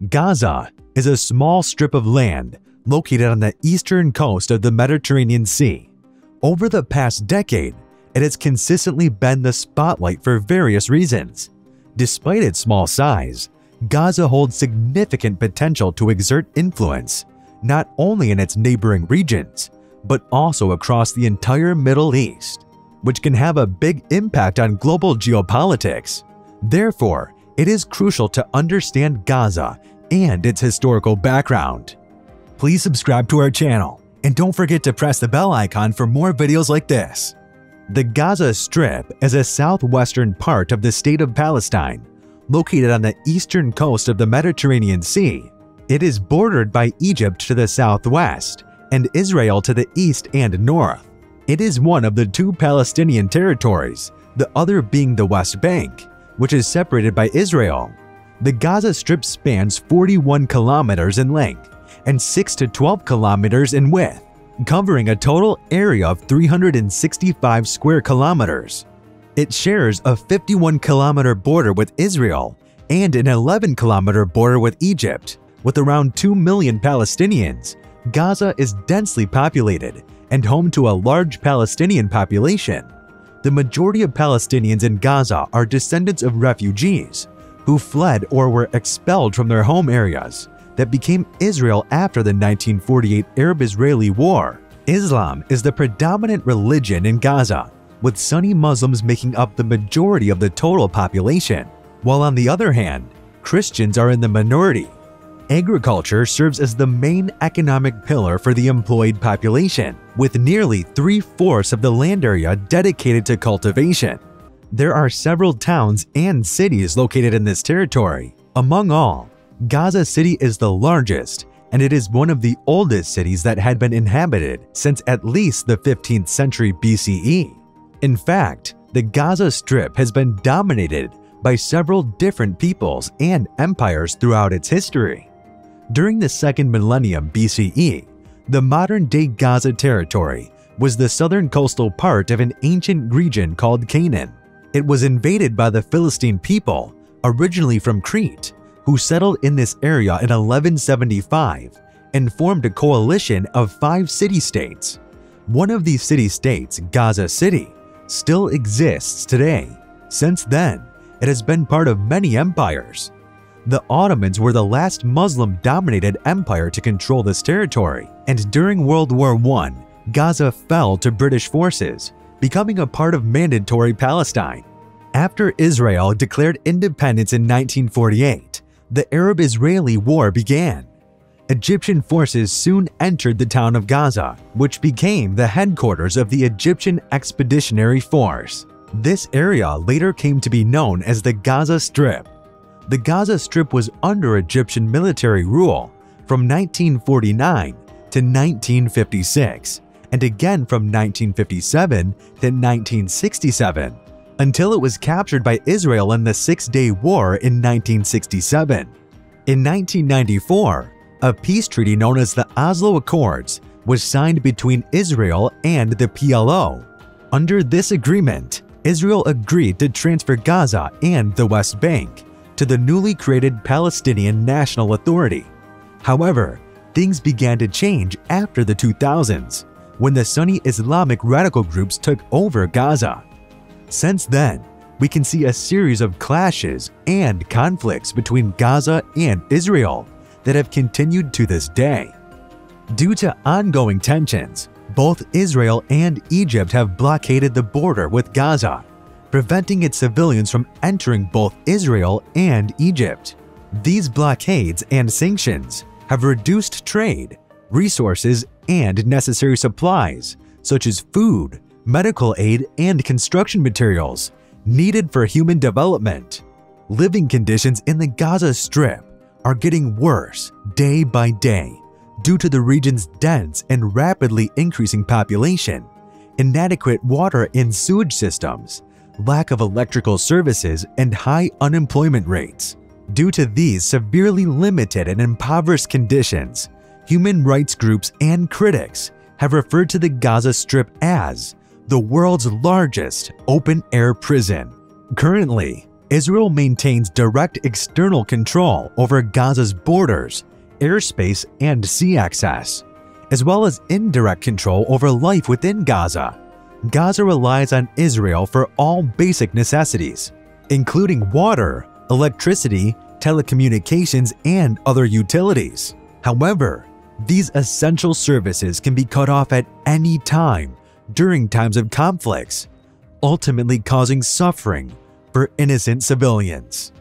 Gaza is a small strip of land located on the eastern coast of the Mediterranean Sea. Over the past decade, it has consistently been the spotlight for various reasons. Despite its small size, Gaza holds significant potential to exert influence, not only in its neighboring regions, but also across the entire Middle East, which can have a big impact on global geopolitics. Therefore, it is crucial to understand Gaza and its historical background. Please subscribe to our channel and don't forget to press the bell icon for more videos like this. The Gaza Strip is a southwestern part of the state of Palestine, located on the eastern coast of the Mediterranean Sea. It is bordered by Egypt to the southwest and Israel to the east and north. It is one of the two Palestinian territories, the other being the West Bank, which is separated by Israel. The Gaza Strip spans 41 kilometers in length and 6 to 12 kilometers in width, covering a total area of 365 square kilometers. It shares a 51-kilometer border with Israel and an 11-kilometer border with Egypt. With around 2 million Palestinians, Gaza is densely populated and home to a large Palestinian population. The majority of Palestinians in Gaza are descendants of refugees who fled or were expelled from their home areas that became Israel after the 1948 Arab-Israeli War. Islam is the predominant religion in Gaza, with Sunni Muslims making up the majority of the total population, while on the other hand, Christians are in the minority. Agriculture serves as the main economic pillar for the employed population, with nearly 3/4 of the land area dedicated to cultivation. There are several towns and cities located in this territory. Among all, Gaza City is the largest, and it is one of the oldest cities that had been inhabited since at least the 15th century BCE. In fact, the Gaza Strip has been dominated by several different peoples and empires throughout its history. During the second millennium BCE, the modern-day Gaza territory was the southern coastal part of an ancient region called Canaan. It was invaded by the Philistine people, originally from Crete, who settled in this area in 1175 and formed a coalition of 5 city-states. One of these city-states, Gaza City, still exists today. Since then, it has been part of many empires. The Ottomans were the last Muslim-dominated empire to control this territory, and during World War I, Gaza fell to British forces, becoming a part of mandatory Palestine. After Israel declared independence in 1948, the Arab-Israeli War began. Egyptian forces soon entered the town of Gaza, which became the headquarters of the Egyptian Expeditionary Force. This area later came to be known as the Gaza Strip. The Gaza Strip was under Egyptian military rule from 1949 to 1956, and again from 1957 to 1967, until it was captured by Israel in the Six-Day War in 1967. In 1994, a peace treaty known as the Oslo Accords was signed between Israel and the PLO. Under this agreement, Israel agreed to transfer Gaza and the West Bank to the newly created Palestinian National Authority. However, things began to change after the 2000s, when the Sunni Islamic radical groups took over Gaza. Since then, we can see a series of clashes and conflicts between Gaza and Israel that have continued to this day. Due to ongoing tensions, both Israel and Egypt have blockaded the border with Gaza, preventing its civilians from entering both Israel and Egypt. These blockades and sanctions have reduced trade, resources, and necessary supplies, such as food, medical aid, and construction materials needed for human development. Living conditions in the Gaza Strip are getting worse day by day due to the region's dense and rapidly increasing population, inadequate water and sewage systems, lack of electrical services, and high unemployment rates. Due to these severely limited and impoverished conditions, human rights groups and critics have referred to the Gaza Strip as the world's largest open-air prison. Currently, Israel maintains direct external control over Gaza's borders, airspace, and sea access, as well as indirect control over life within Gaza. Gaza relies on Israel for all basic necessities, including water, electricity, telecommunications, and other utilities. However, these essential services can be cut off at any time during times of conflicts, ultimately causing suffering for innocent civilians.